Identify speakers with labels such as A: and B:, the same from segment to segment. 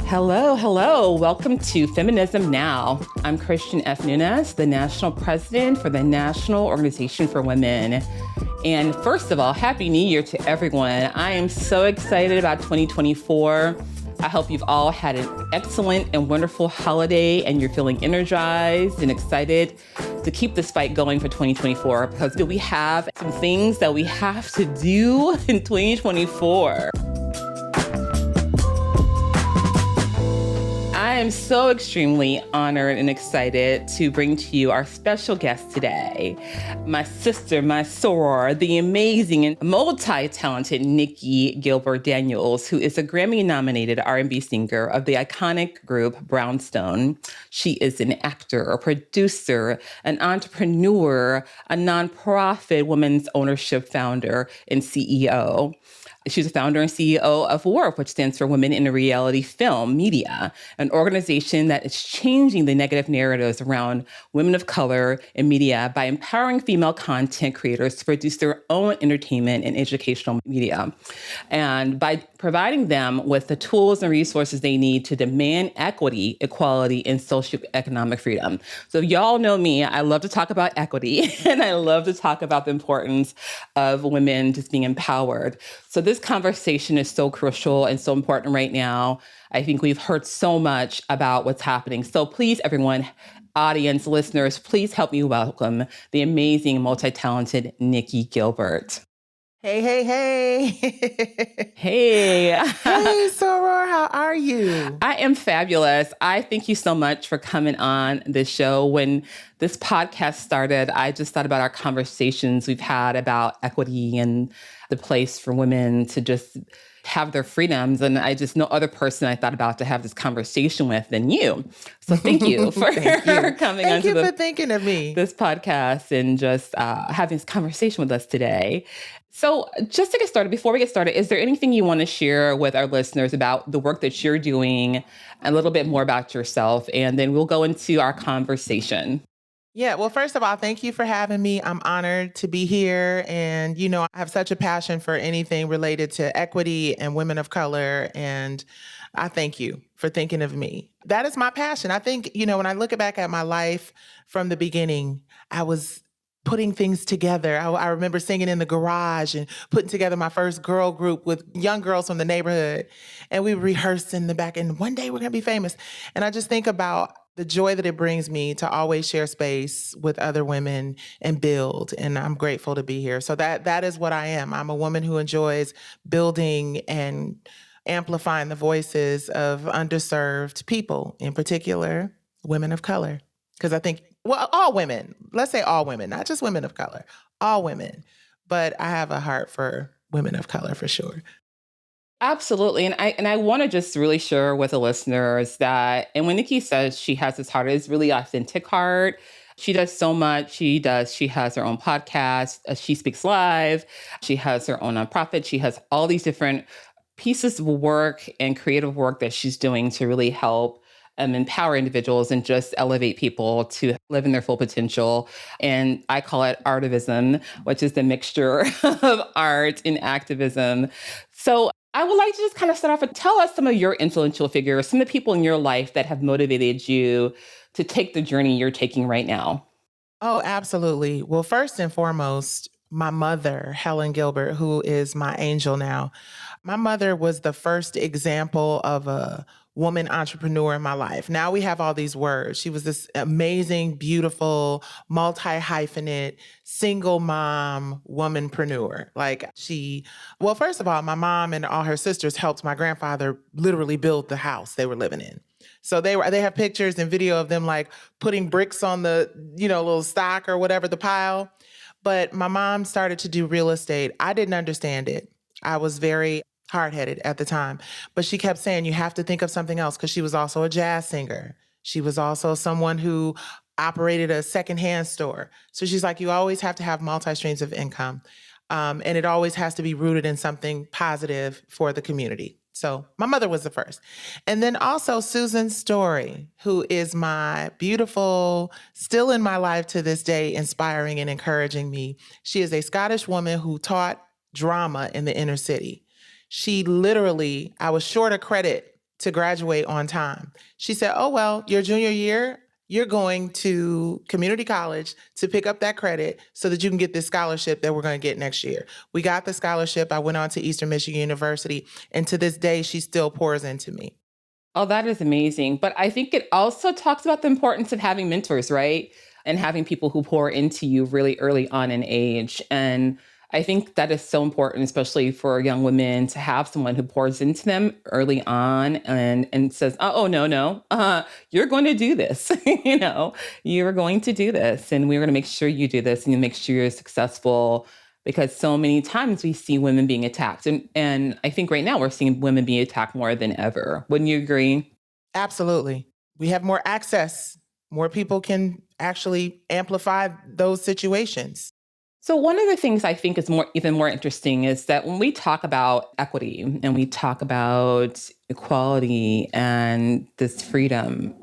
A: Hello, hello. Welcome to Feminism Now. I'm Christian F. Nunes, the National President for the National Organization for Women. And first of all, Happy New Year to everyone. I am so excited about 2024. I hope you've all had an excellent and wonderful holiday and you're feeling energized and excited to keep this fight going for 2024 because we have some things that we have to do in 2024. I am so extremely honored and excited to bring to you our special guest today, my sister, my soror, the amazing and multi-talented Nicci Gilbert Daniels, who is a Grammy-nominated R&B singer of the iconic group Brownstone. She is an actor, a producer, an entrepreneur, a nonprofit women's ownership founder and CEO. She's a founder and CEO of WIRF, which stands for Women in Reality Film Media, an organization that is changing the negative narratives around women of color in media by empowering female content creators to produce their own entertainment and educational media, and by providing them with the tools and resources they need to demand equity, equality, and socioeconomic freedom. So y'all know me, I love to talk about equity, and I love to talk about the importance of women just being empowered. So this conversation is so crucial and so important right now. I think we've heard so much about what's happening. So please, everyone, audience, listeners, please help me welcome the amazing, multi-talented Nicci Gilbert.
B: Hey, hey, hey.
A: Hey.
B: Hey, soror, how are you?
A: I am fabulous. I thank you so much for coming on this show. When this podcast started, I just thought about our conversations we've had about equity and the place for women to just have their freedoms. And I just no other person I thought about to have this conversation with than you. So thank you for coming
B: on for thinking of me.
A: This podcast and just having this conversation with us today. So just to get started, before we get started, is there anything you want to share with our listeners about the work that you're doing, a little bit more about yourself, and then we'll go into our conversation?
B: Yeah, well, first of all, thank you for having me. I'm honored to be here. And, you know, I have such a passion for anything related to equity and women of color. And I thank you for thinking of me. That is my passion. I think, you know, when I look back at my life from the beginning, I was putting things together. I remember singing in the garage and putting together my first girl group with young girls from the neighborhood. And we rehearsed in the back, and one day we're going to be famous. And I just think about the joy that it brings me to always share space with other women and build. And I'm grateful to be here. So that is what I am. I'm a woman who enjoys building and amplifying the voices of underserved people, in particular, women of color. Because I think, well, all women, let's say all women, not just women of color, all women. But I have a heart for women of color for sure.
A: Absolutely. And I want to just really share with the listeners that, and when Nicci says she has this heart, it's really authentic heart. She does so much. She has her own podcast. She speaks live. She has her own nonprofit. She has all these different pieces of work and creative work that she's doing to really help empower individuals and just elevate people to live in their full potential. And I call it artivism, which is the mixture of art and activism. So I would like to just kind of start off and tell us some of your influential figures, some of the people in your life that have motivated you to take the journey you're taking right now.
B: Oh, absolutely. Well, first and foremost, my mother, Helen Gilbert, who is my angel now. My mother was the first example of a woman entrepreneur in my life. Now we have all these words. She was this amazing, beautiful, multi-hyphenate, single mom, womanpreneur. Well, first of all, my mom and all her sisters helped my grandfather literally build the house they were living in. So they have pictures and video of them like putting bricks on the, little stock or whatever, the pile. But my mom started to do real estate. I didn't understand it. I was very hard-headed at the time. But she kept saying, you have to think of something else, because she was also a jazz singer. She was also someone who operated a secondhand store. So she's like, you always have to have multi-streams of income. And it always has to be rooted in something positive for the community. So my mother was the first. And then also Susan Story, who is my beautiful, still in my life to this day, inspiring and encouraging me. She is a Scottish woman who taught drama in the inner city. She literally, I was short a credit to graduate on time. She said, oh, well, your junior year, you're going to community college to pick up that credit so that you can get this scholarship that we're going to get next year. We got the scholarship. I went on to Eastern Michigan University. And to this day, she still pours into me.
A: Oh, that is amazing. But I think it also talks about the importance of having mentors, right? And having people who pour into you really early on in age. And I think that is so important, especially for young women, to have someone who pours into them early on and says, oh, no, you're going to do this. You're going to do this. And we're going to make sure you do this and you make sure you're successful. Because so many times we see women being attacked. And I think right now we're seeing women being attacked more than ever. Wouldn't you agree?
B: Absolutely. We have more access. More people can actually amplify those situations.
A: So one of the things I think is even more interesting is that when we talk about equity and we talk about equality and this freedom,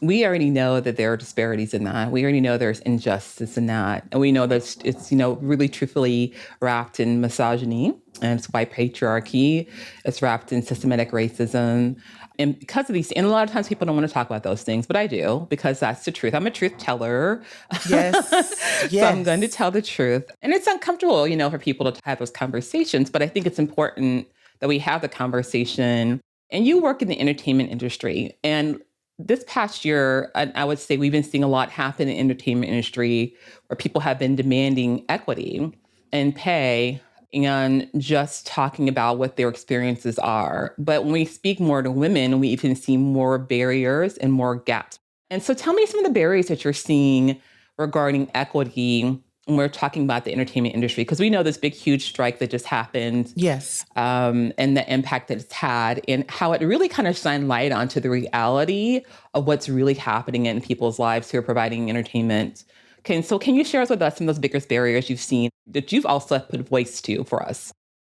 A: we already know that there are disparities in that. We already know there's injustice in that. And we know that it's really truthfully wrapped in misogyny and it's white patriarchy. It's wrapped in systematic racism. And because of these, and a lot of times people don't want to talk about those things, but I do, because that's the truth. I'm a truth teller.
B: Yes.
A: So I'm going to tell the truth. And it's uncomfortable, for people to have those conversations, but I think it's important that we have the conversation. And you work in the entertainment industry. And this past year, I would say we've been seeing a lot happen in the entertainment industry where people have been demanding equity and pay and just talking about what their experiences are. But when we speak more to women, we even see more barriers and more gaps. And so tell me some of the barriers that you're seeing regarding equity when we're talking about the entertainment industry, because we know this big, huge strike that just happened.
B: Yes.
A: And the impact that it's had and how it really kind of shined light onto the reality of what's really happening in people's lives who are providing entertainment. Okay, so can you share with us some of those biggest barriers you've seen that you've also put voice to for us?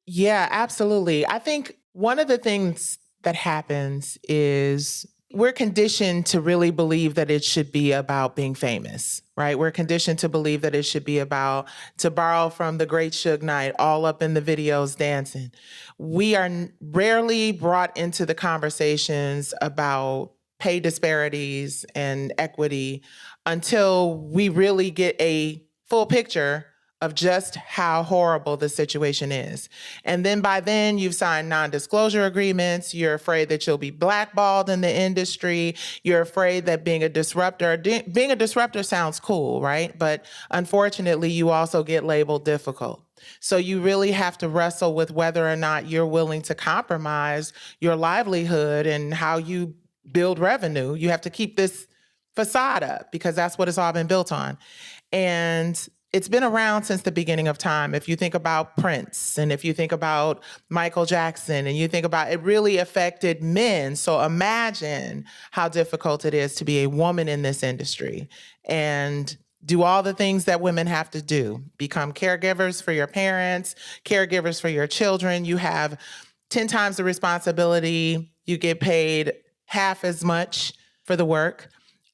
B: Yeah, absolutely. I think one of the things that happens is we're conditioned to really believe that it should be about being famous, right? We're conditioned to believe that it should be about, to borrow from the great Suge Knight, all up in the videos dancing. We are rarely brought into the conversations about pay disparities and equity until we really get a full picture of just how horrible the situation is. And then by then you've signed non-disclosure agreements. You're afraid that you'll be blackballed in the industry. You're afraid that being a disruptor sounds cool, right? But unfortunately, you also get labeled difficult. So you really have to wrestle with whether or not you're willing to compromise your livelihood and how you build revenue. You have to keep this facade up because that's what it's all been built on. And it's been around since the beginning of time. If you think about Prince and if you think about Michael Jackson and you think about it really affected men. So imagine how difficult it is to be a woman in this industry and do all the things that women have to do. Become caregivers for your parents, caregivers for your children. You have 10 times the responsibility. You get paid half as much for the work.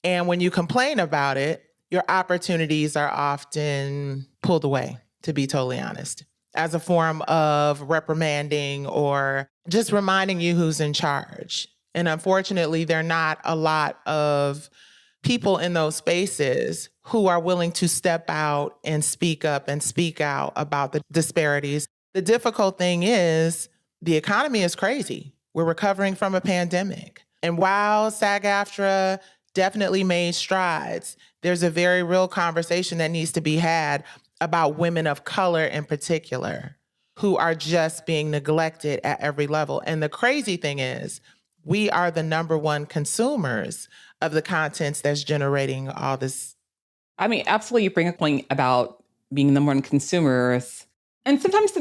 B: And when you complain about it, your opportunities are often pulled away, to be totally honest, as a form of reprimanding or just reminding you who's in charge. And unfortunately, there are not a lot of people in those spaces who are willing to step out and speak up and speak out about the disparities. The difficult thing is the economy is crazy. We're recovering from a pandemic. And while SAG-AFTRA definitely made strides, there's a very real conversation that needs to be had about women of color in particular who are just being neglected at every level. And the crazy thing is, we are the number one consumers of the contents that's generating all this.
A: I mean, absolutely, you bring a point about being the number one consumers and sometimes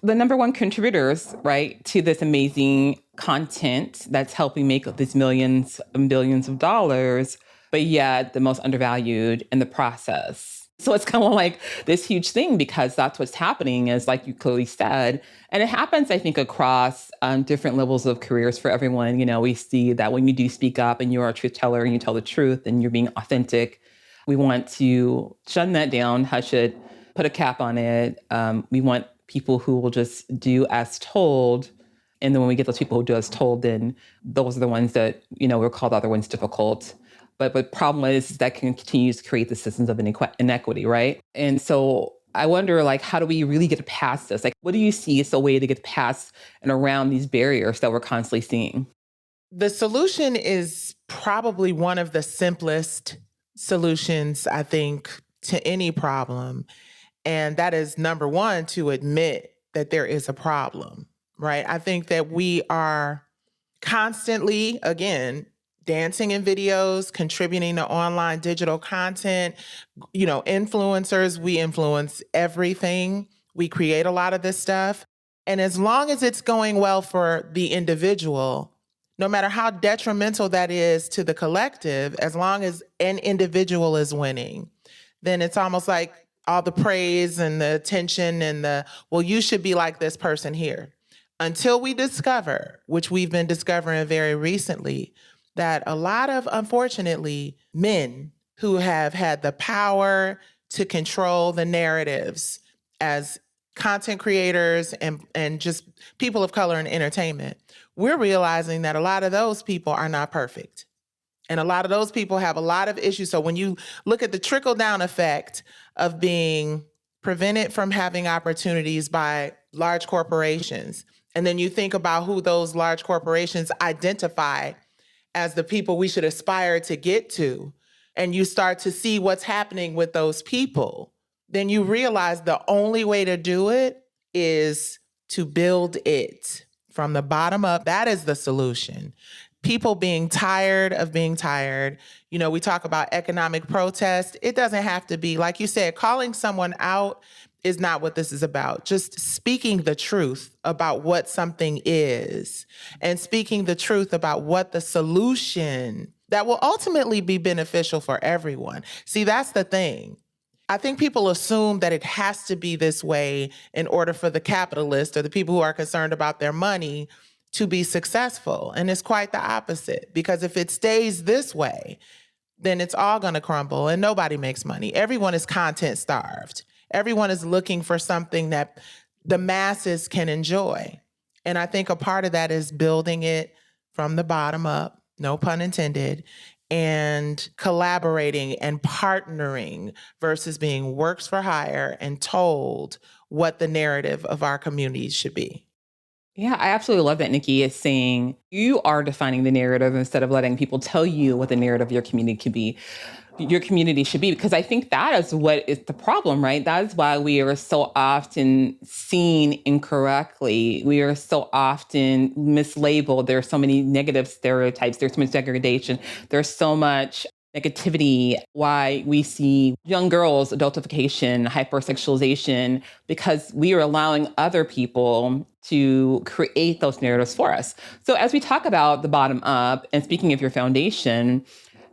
A: the number one contributors, right, to this amazing content that's helping make these millions and billions of dollars, but yet the most undervalued in the process. So it's kind of like this huge thing because that's what's happening is like you clearly said. And it happens, I think, across different levels of careers for everyone. You know, we see that when you do speak up and you're a truth teller and you tell the truth and you're being authentic, we want to shut that down, hush it, put a cap on it. We want people who will just do as told And then when we get those people who do as told, then those are the ones that, we'll call the other ones difficult. But the problem is that continues to create the systems of inequity, right? And so I wonder, how do we really get past this? What do you see as a way to get past and around these barriers that we're constantly seeing?
B: The solution is probably one of the simplest solutions, I think, to any problem. And that is, number one, to admit that there is a problem, right? I think that we are constantly, again, dancing in videos, contributing to online digital content, influencers, we influence everything. We create a lot of this stuff. And as long as it's going well for the individual, no matter how detrimental that is to the collective, as long as an individual is winning, then it's almost like all the praise and the attention and well, you should be like this person here. Until we discover, which we've been discovering very recently, that a lot of, unfortunately, men who have had the power to control the narratives as content creators and just people of color in entertainment, we're realizing that a lot of those people are not perfect. And a lot of those people have a lot of issues. So when you look at the trickle-down effect of being prevented from having opportunities by large corporations, and then you think about who those large corporations identify as the people we should aspire to get to, and you start to see what's happening with those people, then you realize the only way to do it is to build it from the bottom up. That is the solution. People being tired of being tired. We talk about economic protest. It doesn't have to be, like you said, calling someone out is not what this is about. Just speaking the truth about what something is and speaking the truth about what the solution that will ultimately be beneficial for everyone. See, that's the thing. I think people assume that it has to be this way in order for the capitalist or the people who are concerned about their money to be successful. And it's quite the opposite, because if it stays this way, then it's all going to crumble and nobody makes money. Everyone is content starved. Everyone is looking for something that the masses can enjoy. And I think a part of that is building it from the bottom up, no pun intended, and collaborating and partnering versus being works for hire and told what the narrative of our communities should be.
A: Yeah, I absolutely love that Nicci is saying you are defining the narrative instead of letting people tell you what the narrative of your community should be, because I think that is what is the problem, right? That is why we are so often seen incorrectly. We are so often mislabeled. There are so many negative stereotypes. There's so much degradation. There's so much negativity, why we see young girls, adultification, hypersexualization, because we are allowing other people to create those narratives for us. So as we talk about the bottom up, and speaking of your foundation,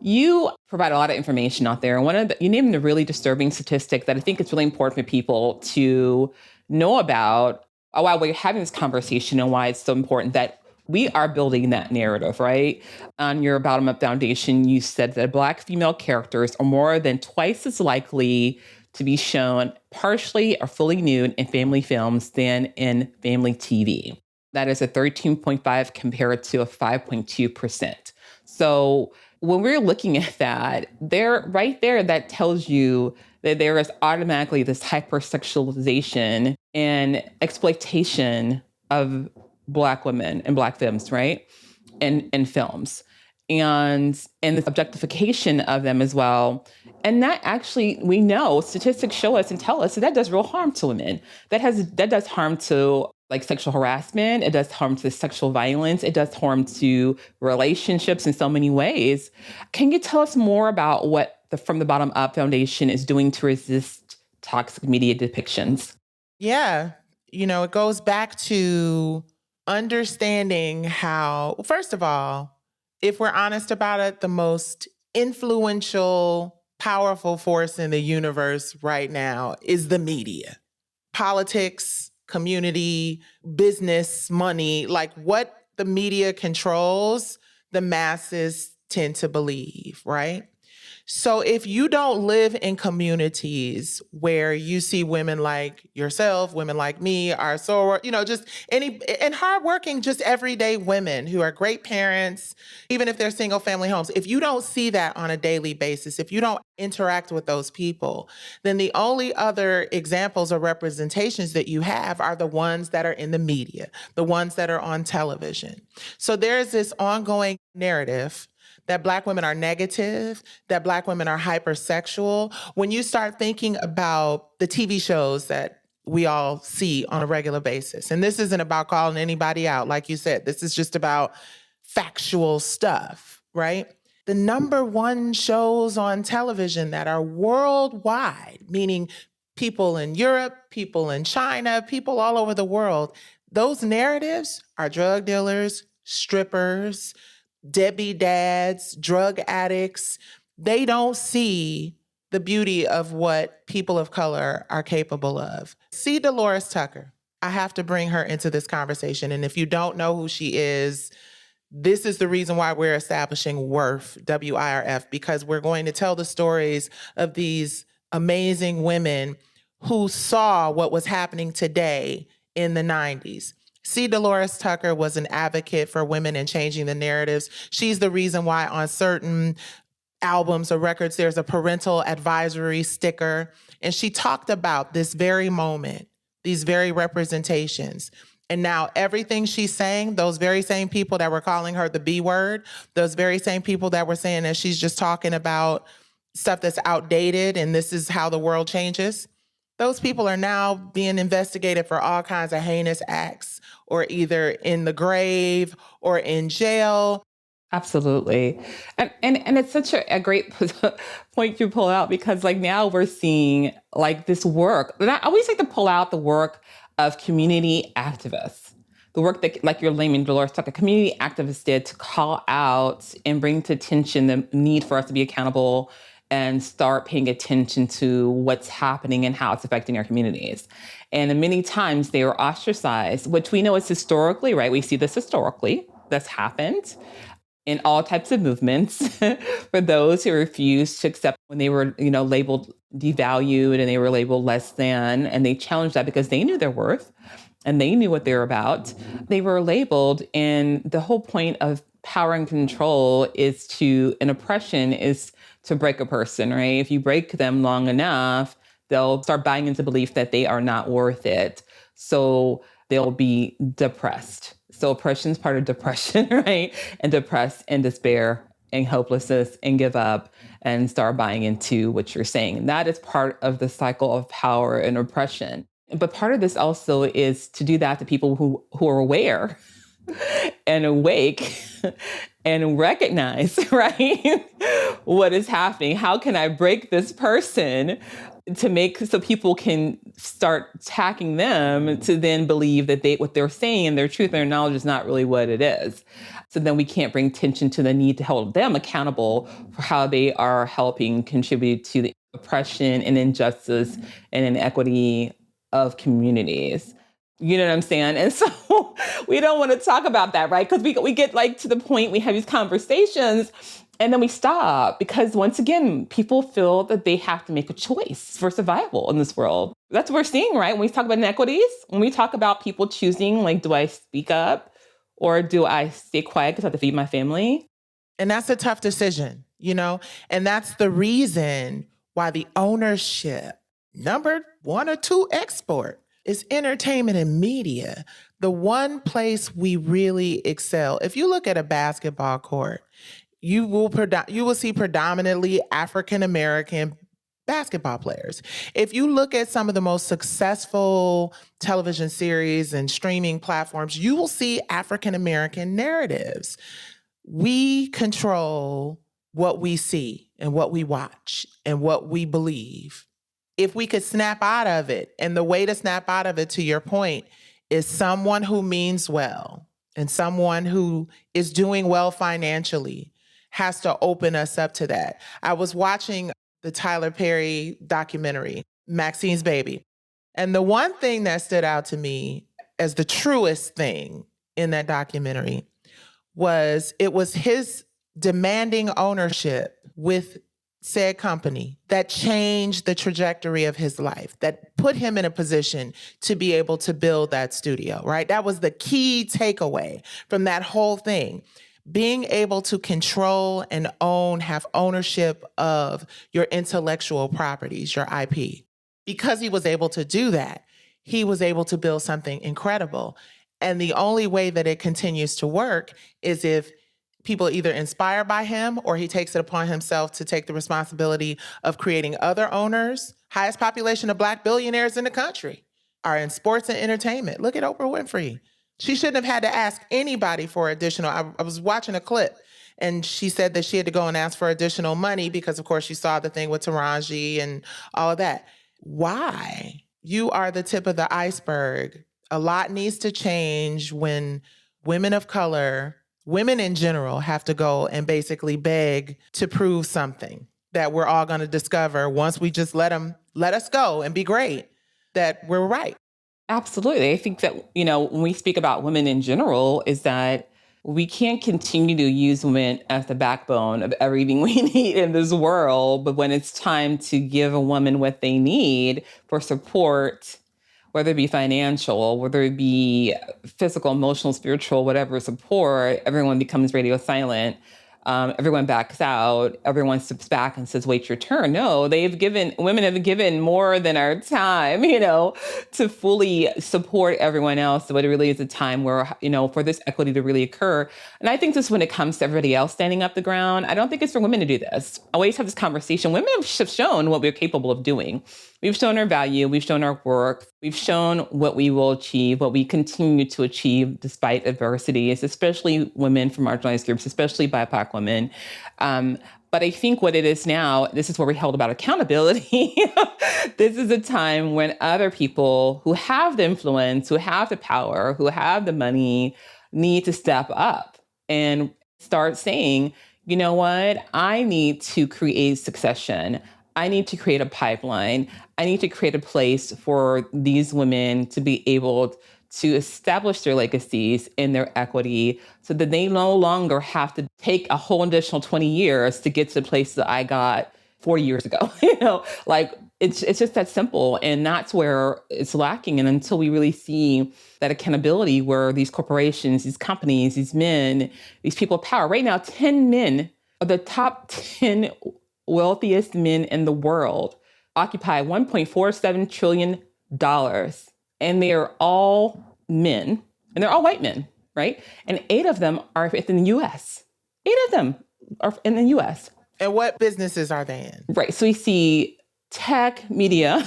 A: you provide a lot of information out there. And you named a really disturbing statistic that I think is really important for people to know about while we're having this conversation, and why it's so important that we are building that narrative, right? On your bottom-up foundation, you said that Black female characters are more than twice as likely to be shown partially or fully nude in family films than in family TV. That is a 13.5 compared to a 5.2%. So when we're looking at that, right there, that tells you that there is automatically this hypersexualization and exploitation of Black women and Black femmes, right? In films. And the objectification of them as well. And that actually, we know, statistics show us and tell us that does real harm to women. That does harm to sexual harassment. It does harm to sexual violence. It does harm to relationships in so many ways. Can you tell us more about what the From the Bottom Up Foundation is doing to resist toxic media depictions?
B: Yeah. It goes back to understanding how, first of all, if we're honest about it, the most influential, powerful force in the universe right now is the media. Politics, community, business, money, what the media controls, the masses tend to believe, right? So if you don't live in communities where you see women like yourself, women like me, our soror, just and hardworking, just everyday women who are great parents, even if they're single family homes, if you don't see that on a daily basis, if you don't interact with those people, then the only other examples or representations that you have are the ones that are in the media, the ones that are on television. So there's this ongoing narrative that Black women are negative, that Black women are hypersexual. When you start thinking about the TV shows that we all see on a regular basis, and this isn't about calling anybody out, like you said, this is just about factual stuff, right? The number one shows on television that are worldwide, meaning people in Europe, people in China, people all over the world, those narratives are drug dealers, strippers, deadbeat dads, drug addicts. They don't see the beauty of what people of color are capable of. See Dolores Tucker. I have to bring her into this conversation. And if you don't know who she is, this is the reason why we're establishing WIRF, WIRF, because we're going to tell the stories of these amazing women who saw what was happening today in the 90s. C. Dolores Tucker was an advocate for women and changing the narratives. She's the reason why on certain albums or records, there's a parental advisory sticker. And she talked about this very moment, these very representations. And now everything she's saying, those very same people that were calling her the B word, those very same people that were saying that she's just talking about stuff that's outdated and this is how the world changes, those people are now being investigated for all kinds of heinous acts, or either in the grave or in jail.
A: Absolutely. And it's such a great point you pull out, because like now we're seeing like this work. And I always like to pull out the work of community activists, the work that, like your layman Dolores Tucker, community activists did to call out and bring to attention the need for us to be accountable and start paying attention to what's happening and how it's affecting our communities. And many times they were ostracized, which we know is historically, right? We see this historically, that's happened in all types of movements for those who refused to accept when they were, labeled devalued and they were labeled less than, and they challenged that because they knew their worth and they knew what they were about. They were labeled, and the whole point of power and control and oppression is to break a person, right? If you break them long enough, they'll start buying into the belief that they are not worth it. So they'll be depressed. So oppression is part of depression, right? And depressed and despair and hopelessness and give up and start buying into what you're saying. And that is part of the cycle of power and oppression. But part of this also is to do that to people who are aware and awake and recognize, right, what is happening. How can I break this person so people can start attacking them to then believe that what they're saying and their truth and their knowledge is not really what it is. So then we can't bring attention to the need to hold them accountable for how they are helping contribute to the oppression and injustice and inequity of communities. You know what I'm saying? And so we don't want to talk about that, right? Because we get like to the point, we have these conversations and then we stop, because once again, people feel that they have to make a choice for survival in this world. That's what we're seeing, right? When we talk about inequities, when we talk about people choosing, like, do I speak up or do I stay quiet because I have to feed my family?
B: And that's a tough decision, and that's the reason why the ownership, number 1 or 2 export, is entertainment and media, the one place we really excel. If you look at a basketball court, you will see predominantly African-American basketball players. If you look at some of the most successful television series and streaming platforms, you will see African-American narratives. We control what we see and what we watch and what we believe. If we could snap out of it, and the way to snap out of it, to your point, is someone who means well and someone who is doing well financially has to open us up to that. I was watching the Tyler Perry documentary, Maxine's Baby. And the one thing that stood out to me as the truest thing in that documentary was his demanding ownership with said company that changed the trajectory of his life, that put him in a position to be able to build that studio, right? That was the key takeaway from that whole thing. Being able to control and own, have ownership of your intellectual properties, your IP. Because he was able to do that, he was able to build something incredible. And the only way that it continues to work is if people either inspired by him or he takes it upon himself to take the responsibility of creating other owners. Highest population of Black billionaires in the country are in sports and entertainment. Look at Oprah Winfrey. She shouldn't have had to ask anybody for additional. I was watching a clip and she said that she had to go and ask for additional money because, of course, she saw the thing with Taraji and all of that. Why? You are the tip of the iceberg. A lot needs to change when women of color, women in general, have to go and basically beg to prove something that we're all going to discover once we just let us go and be great, that we're right.
A: Absolutely. I think that, when we speak about women in general, is that we can't continue to use women as the backbone of everything we need in this world. But when it's time to give a woman what they need for support, whether it be financial, whether it be physical, emotional, spiritual, whatever support, everyone becomes radio silent. Everyone backs out. Everyone steps back and says, wait your turn. No, women have given more than our time, to fully support everyone else. So it really is a time where, for this equity to really occur. And I think this, when it comes to everybody else standing up the ground, I don't think it's for women to do this. I always have this conversation. Women have shown what we're capable of doing. We've shown our value. We've shown our work. We've shown what we will achieve, what we continue to achieve despite adversity. It's especially women from marginalized groups, especially BIPOC women. But I think what it is now, this is where we're held about accountability. This is a time when other people who have the influence, who have the power, who have the money, need to step up and start saying, you know what, I need to create succession. I need to create a pipeline. I need to create a place for these women to be able to establish their legacies and their equity so that they no longer have to take a whole additional 20 years to get to the place that I got 40 years ago. It's just that simple. And that's where it's lacking. And until we really see that accountability where these corporations, these companies, these men, these people of power, right now, 10 men are the top 10 wealthiest men in the world, occupy $1.47 trillion. And they are all men, and they're all white men, right? And 8 of them are in the U.S. 8 of them are in the U.S.
B: And what businesses are they in?
A: Right. So we see tech, media,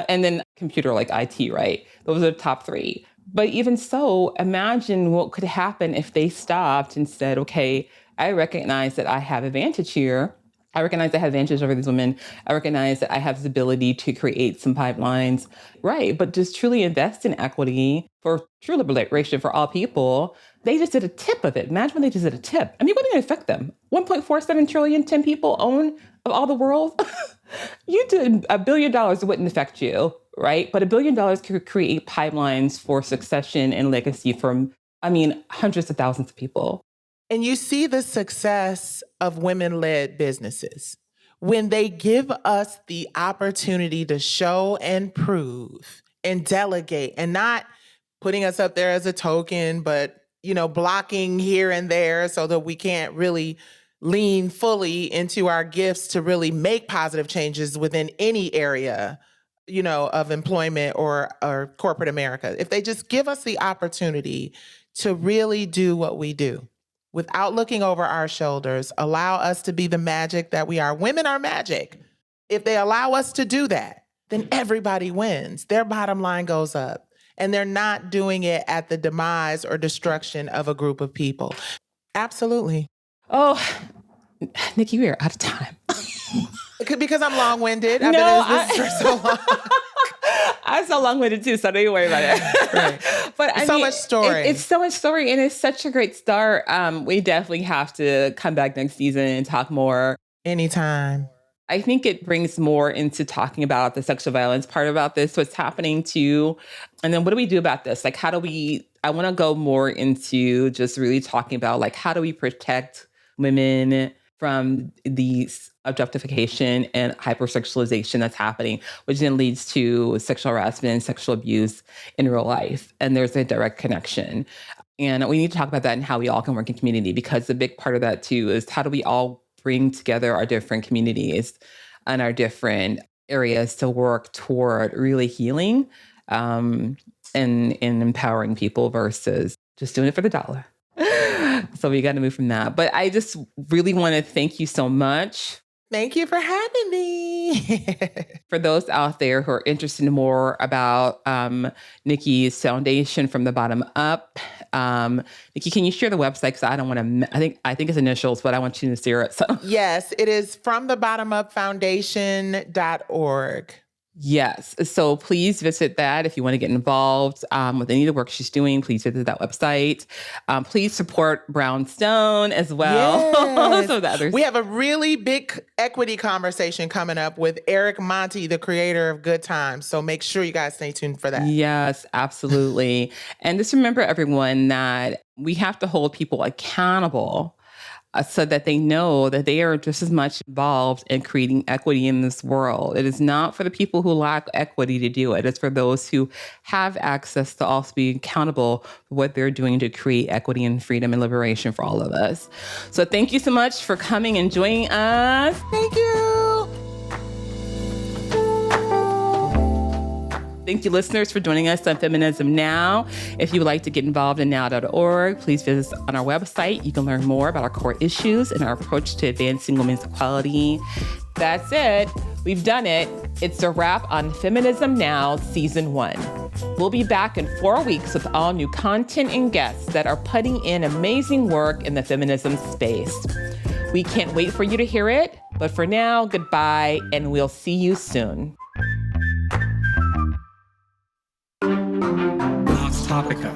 A: and then computer, like IT, right? Those are the top 3. But even so, imagine what could happen if they stopped and said, okay, I recognize that I have advantage here. I recognize I have advantage over these women. I recognize that I have this ability to create some pipelines, right? But just truly invest in equity for true liberation for all people. They just did a tip of it. Imagine when they just did a tip. I mean, what did it affect them? 1.47 trillion, 10 people own of all the world. You did $1 billion, it wouldn't affect you, right? But $1 billion could create pipelines for succession and legacy from, hundreds of thousands of people.
B: And you see the success of women-led businesses when they give us the opportunity to show and prove and delegate, and not putting us up there as a token, but blocking here and there so that we can't really lean fully into our gifts to really make positive changes within any area, of employment or corporate America. If they just give us the opportunity to really do what we do, without looking over our shoulders, allow us to be the magic that we are. Women are magic. If they allow us to do that, then everybody wins. Their bottom line goes up. And they're not doing it at the demise or destruction of a group of people. Absolutely.
A: Oh, Nicci, we are out of time.
B: Because I'm long-winded. I've been in this for so long.
A: I'm so long-winded too, so don't you worry about it.
B: Right. But so much story.
A: It's so much story, and it's such a great start. We definitely have to come back next season and talk more.
B: Anytime.
A: I think it brings more into talking about the sexual violence part about this, what's happening too. And then what do we do about this? I want to go more into just really talking about how do we protect women from the objectification and hypersexualization that's happening, which then leads to sexual harassment and sexual abuse in real life. And there's a direct connection. And we need to talk about that and how we all can work in community, because the big part of that too is how do we all bring together our different communities and our different areas to work toward really healing and empowering people versus just doing it for the dollar. So we got to move from that. But I just really want to thank you so much.
B: Thank you for having me.
A: For those out there who are interested in more about Nicci's foundation from the bottom up, Nicci, can you share the website? Because I don't want to. I think it's initials, but I want you to share it. So
B: yes, it is fromthebottomupfoundation.org.
A: Yes. So please visit that if you want to get involved with any of the work she's doing. Please visit that website. Please support Brownstone as well.
B: Yes.
A: So the others.
B: We have a really big equity conversation coming up with Eric Monty, the creator of Good Times. So make sure you guys stay tuned for that.
A: Yes, absolutely. And just remember, everyone, that we have to hold people accountable so that they know that they are just as much involved in creating equity in this world. It is not for the people who lack equity to do it. It's for those who have access to also be accountable for what they're doing to create equity and freedom and liberation for all of us. So thank you so much for coming and joining us.
B: Thank you.
A: Thank you, listeners, for joining us on Feminism Now. If you would like to get involved in now.org, please visit us on our website. You can learn more about our core issues and our approach to advancing women's equality. That's it. We've done it. It's a wrap on Feminism Now Season 1. We'll be back in 4 weeks with all new content and guests that are putting in amazing work in the feminism space. We can't wait for you to hear it. But for now, goodbye, and we'll see you soon.
C: Topica.